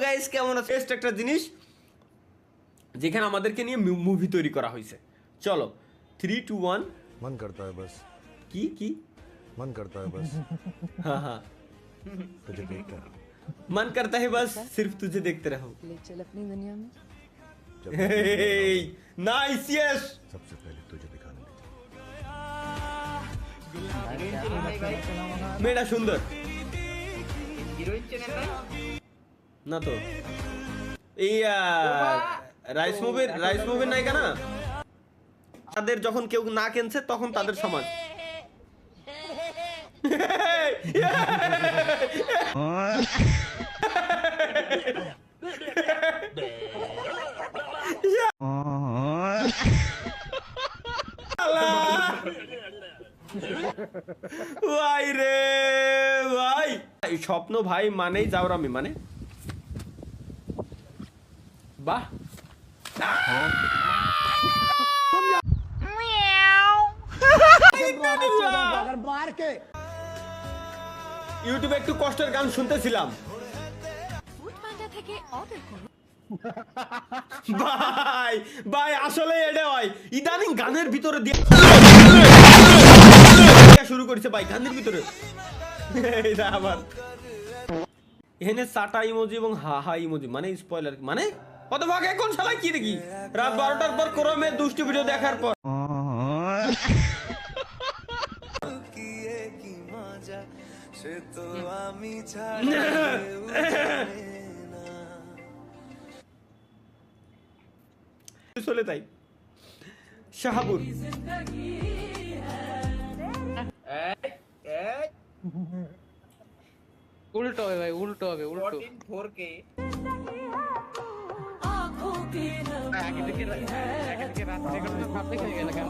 Guys কেমন আছে? Best একটা জিনিস যেখানে আমাদেরকে নিয়ে মুভি তৈরি করা হয়েছে। চলো 3 2 1 मन करता है बस কি मन करता है बस हाँ तुझे देखता है मन करता है बस सिर्फ तुझे देखते रहो। ले चल अपनी दुनिया में। नाइस यस सबसे पहले तुझे दिखाने ले মেয়েটা সুন্দর হিরোইন চেনেন না? না তো এই রাইস মুভির নায়িকা না, তাদের যখন কেউ না কেনছে তখন তাদের সমাজ ভাই রে ভাই, স্বপ্ন ভাই মানেই জাউরামি মানে বাহ। ইউটিউবে একটু কষ্টের গান শুনতেছিলাম ভাই ভাই, আসলে এটা হয় ইদানিং গানের ভিতরে দিয়ে শুরু করেছে ভাই, গানের ভিতরে আবার এখানে সাটা ইমোজি এবং হা ইমোজি মানে স্পয়লার মানে কত ভাগ এখন শালা কি দেখি রাত 12টার পর ক্রমে দুষ্টু ভিডিও দেখার পর চলে তাই শাহাবুর উল্টো হবে ভাই, উল্টো হবে, উল্টো 4K আগে থেকে রাত থেকে পাবলিক হয়ে গেল কেন?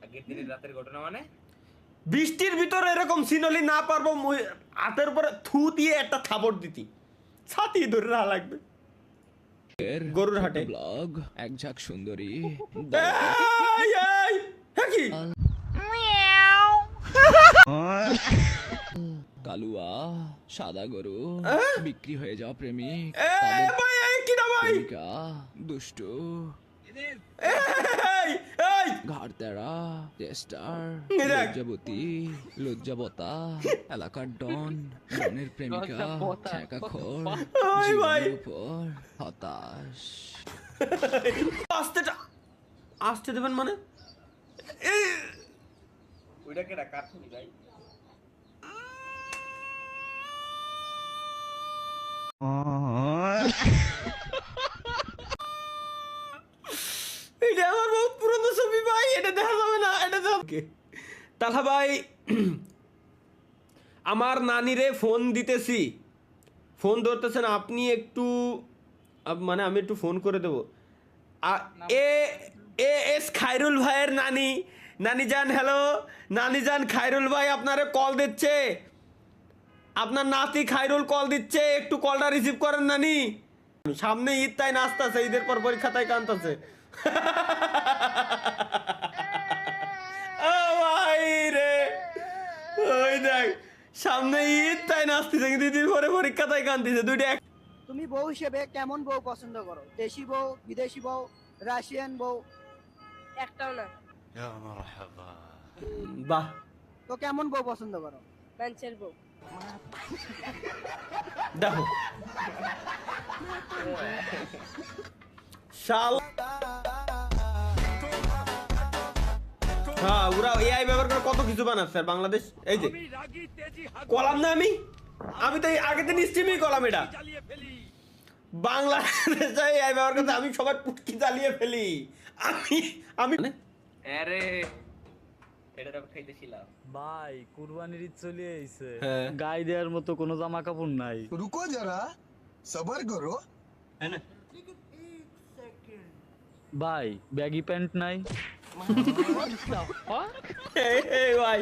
আগের দিনের রাতের ঘটনা মানে বৃষ্টির ভিতরে এরকম সিনলি না পারবো হাতের উপরে থু দিয়ে একটা থাবড় দিতি, ছাতি ধরে রাখা লাগবে। গরুর হাটে ব্লগ এক ঝাঁক সুন্দরী কি কালুয়া সাদা গরু বিক্রি হয়ে যাওয়া প্রেমিক প্রেমিকা দুষ্টু ঘাড়তেরা চেস্টার লজ্জাবতী লজ্জাবতা এলাকার ডন ডনের প্রেমিকা ছ্যাঁকাখোর জীবনের উপর হতাশ। আসতে দেবেন মানে ওইটাকে কাটুনি ভাই। এটা আমার বহুত পুরনো ছবি ভাই, এটা দেখা যাবে না, এটা তাহলে ভাই আমার নানিরে ফোন দিতেছি, ফোন ধরতেছেন আপনি একটু মানে আমি একটু ফোন করে দেবো। এস খায়রুল ভাইয়ের নানি যান, হ্যালো নানি যান, খায়রুল ভাই আপনারে কল দিচ্ছে, আপনার নাতি খায়রুল কল দিচ্ছে, একটু কলটা রিসিভ করেন নানি। সামনে ঈদ তাই নাচতেছে, ঈদের পর পরীক্ষা তাই কানতেছে। ও ভাই রে, ওই দেখ সামনে ঈদ তাই নাচতেছে, দিদির পরে পরীক্ষা তাই কানতেছে। দুইটা তুমি বউ হিসেবে কেমন বউ পছন্দ করো? দেশি বউ, বিদেশি বউ, রাশিয়ান বউ? একটাও না। বাহ, তো কেমন বউ পছন্দ করো? ফ্রান্সের বউ। দেখো শাল হ্যাঁ, ওরা এআই ব্যবহার করে কত কিছু বানাচ্ছে আর বাংলাদেশ এই যে কলাম না, আমি তো আগে দিন স্ট্রিমই কলাম, এটা বাংলাদেশ এআই ব্যবহার করতে আমি সবার পুটকি জ্বালিয়ে ফেলি। আমি আরে এটা খাইতেছিলাম ভাই, কুরবানির ঈদ চলে আইছে, হ্যাঁ। গায়ে দেওয়ার মতো কোনো জামা কাপড় নাই। रुको जरा सबर करो ভাই ব্যাগি প্যান্ট নাই। ভাই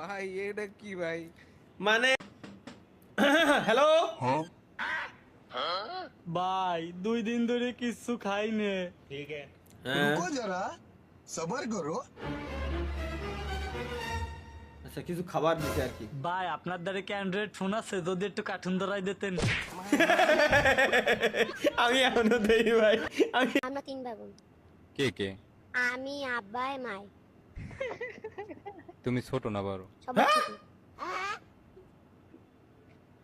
ভাই এটা কি ভাই? মানে হ্যালো ভাই 2 দিন ধরে কিচ্ছু খাই নে। रुको जरा सबर करो আচ্ছা কিছু খাবার দিতে আর কি। ভাই আপনার দ্বারা কি অ্যান্ড্রয়েড ফোন আছে? যদি একটু কার্টুন ধরাই দিতেন। আমি এখনো দেই ভাই, আমি আমরা 3 ভাই বোন। কে কে? আমি আব্বাই মাই তুমি ছোট না বড়? সবাই ছোট।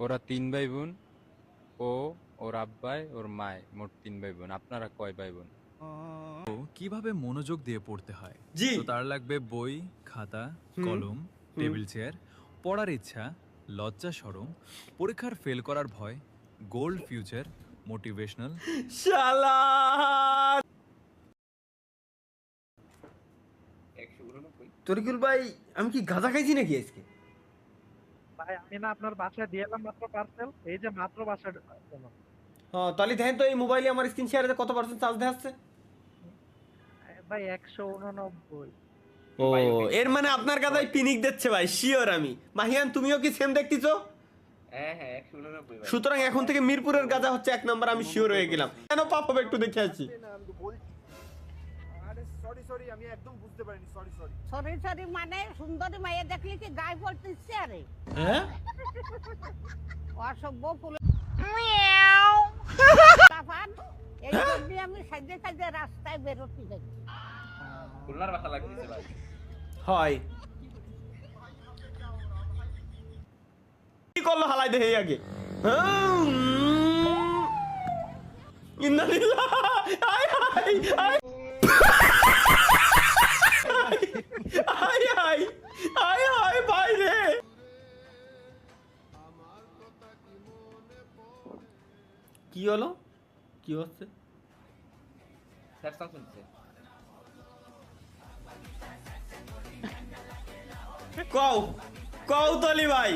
ওরা 3 ভাই বোন, ও ওর আব্বাই ওর মায়, মোট 3 ভাই বোন। আপনারা কয় ভাই বোন? কিভাবে মনোযোগ দিয়ে পড়তে হয় জি তো তার লাগবে বই, খাতা, কলম, টেবিল চেয়ার, পড়ার ইচ্ছা, লজ্জা শরম, পরীক্ষার ফেল করার ভয়, গোল্ড ফিউচার, মোটিভেশনাল। শালা তরিকুল ভাই আমি কি গাঁজা খাইছি নাকি আজকে? ভাই আমি না আপনার বাসায় দিয়ে এলাম মাত্র পার্সেল, এই যে মাত্র বাসায় ঢুকলাম। হ্যাঁ তাহলে দেখেন তো এই মোবাইলে আমার স্ক্রিন শেয়ারে কত পার্সেন্ট চার্জ দেখাচ্ছে? ভাই 189। ও এর মানে আপনার গাদায় পিনিক দিচ্ছে ভাই, শিওর আমি। মাহিয়ান তুমিও কি সেম দেখতেছো? হ্যাঁ 189 ভাই। সুতরাং এখন থেকে মিরপুরের গাজা হচ্ছে 1 নাম্বার, আমি শিওর হয়ে গেলাম। কেন পাপ হবে একটু দেখে আসি। সরি সরি মানে সুন্দরী মাইয়া দেখলে কি গায়ে পড়তে ইচ্ছে আরে হ্যাঁ অসভ্য ফুল এই জন্য আমি সাজে সাজে রাস্তায় বেরোতে যাই। খুলনার ভাষা লাগতেছে ভাই। হয় কি করলো হালাই দেহে আগে। ইন্নালিল্লাহ আয় আয় আয় আয় আয় আয় আয় ভাই রে। কি হলো? কি হচ্ছে? স্যারসান শুনছে। কও কৌতলি ভাই,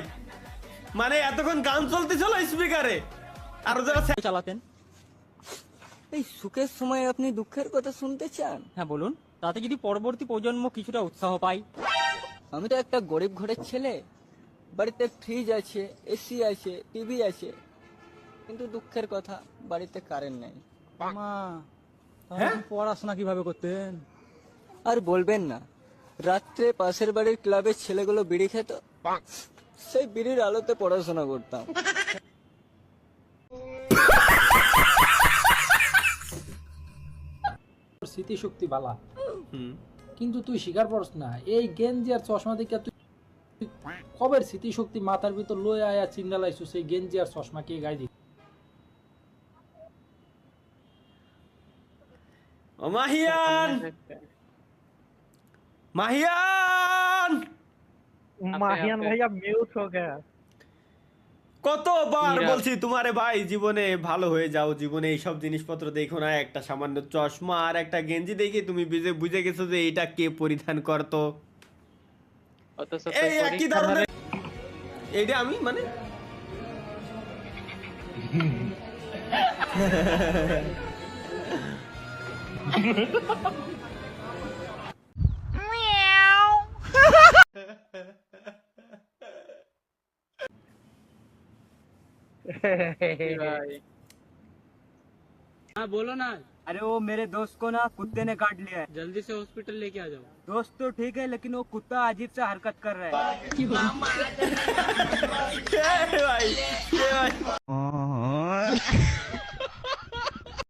মানে এতক্ষণ গান চলতেছিল স্পিকারে, আর যারা চালাতেন এই সুখের সময় আপনি দুঃখের কথা শুনতে চান? হ্যাঁ বলুন, তাতে যদি পরবর্তী প্রজন্ম কিছুটা উৎসাহ পায়। আমি তো একটা গরিব ঘরের ছেলে, বাড়িতে ফ্রিজ আছে, এসি আছে, টিভি আছে, কিন্তু দুঃখের কথা বাড়িতে কারেন্ট নেই। মা পড়াশোনা কিভাবে করতেন? আর বলবেন না, রাত্রে পাশের বাড়ির ক্লাবের ছেলেগুলো বিড়ি খেত, সেই বিড়ির আলোতে পড়াশোনা করতাম। স্মৃতিশক্তি বালা, কিন্তু তুই স্বীকার করস না এই গেঞ্জি আর চশমা দেখে তুই কবে স্মৃতিশক্তি মাথার ভিতর লয়ে আয়া চিন্তা লাইছু সেই গেঞ্জি আর চশমা কে গাই দি। ও মাহিয়ান মাহিয়ান মাহিয়ান ভাইয়া মিউট হো গয়া। কতবার বলছি তোমারে ভাই জীবনে ভালো হয়ে যাও, জীবনে এইসব জিনিসপত্র দেখো না, একটা সামান্য চশমা আর একটা গেঞ্জি দেখে তুমি বুঝে গেছো যে এটা কে পরিধান করতো। এই একই ধরনের এইটা আমি মানে हाँ बोलो ना। अरे वो मेरे दोस्त को ना कुत्ते ने काट लिया है। जल्दी से हॉस्पिटल लेके आ जाओ। दोस्त तो ठीक है, लेकिन वो कुत्ता अजीब सा हरकत कर रहा है। ভাই